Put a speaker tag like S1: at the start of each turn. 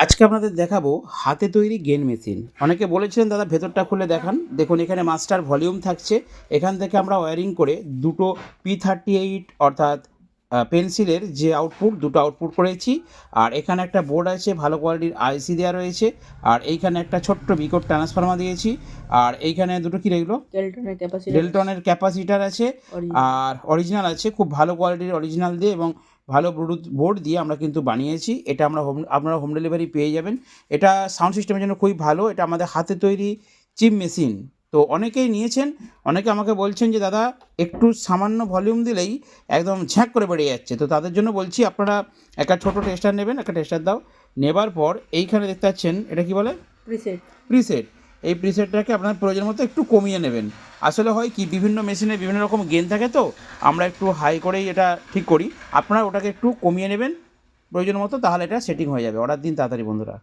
S1: আজকে আপনাদের দেখাবো হাতে তৈরি গেন মেশিন। অনেকে বলেছিলেন দাদা ভেতরটা খুলে দেখান। দেখুন এখানে মাস্টার ভলিউম থাকছে। এখান থেকে আমরা ওয়্যারিং করে দুটো P38 অর্থাৎ পেন্সিলের যে আউটপুট, দুটো আউটপুট করেছি। আর এখানে একটা বোর্ড আছে, ভালো কোয়ালিটির আইসি দেওয়া রয়েছে। আর এইখানে একটা ছোট্ট বিকট ট্রান্সফর্মার দিয়েছি। আর এইখানে দুটো কি রইলো, ডেলটনের ক্যাপাসিটার আছে আর অরিজিনাল আছে, খুব ভালো কোয়ালিটির অরিজিনাল দিয়ে এবং ভালো ব্লুটুথ বোর্ড দিয়ে আমরা কিন্তু বানিয়েছি। এটা আপনারা হোম ডেলিভারি পেয়ে যাবেন। এটা সাউন্ড সিস্টেমের জন্য খুবই ভালো। এটা আমাদের হাতে তৈরি চিপ মেশিন। তো অনেকেই নিয়েছেন, অনেকে আমাকে বলছেন যে দাদা একটু সামান্য ভলিউম দিলেই একদম ঝ্যাঁক করে বেরিয়ে যাচ্ছে। তো তাদের জন্য বলছি আপনারা একটা ছোটো টেস্টার নেবেন, একটা টেস্টার দাও। নেবার পর এইখানে দেখতে পাচ্ছেন এটা কি বলে, প্রিসেট। এই প্রিসেটটাকে আপনার প্রয়োজন মতো একটু কমিয়ে নেবেন। আসলে হয় কি, বিভিন্ন মেশিনে বিভিন্ন রকম গেন থাকে, তো আমরা একটু হাই করেই এটা ঠিক করি। আপনারা ওটাকে একটু কমিয়ে নেবেন প্রয়োজন মতো, তাহলে এটা সেটিং হয়ে যাবে। অর্ডার দিন তাড়াতাড়ি বন্ধুরা।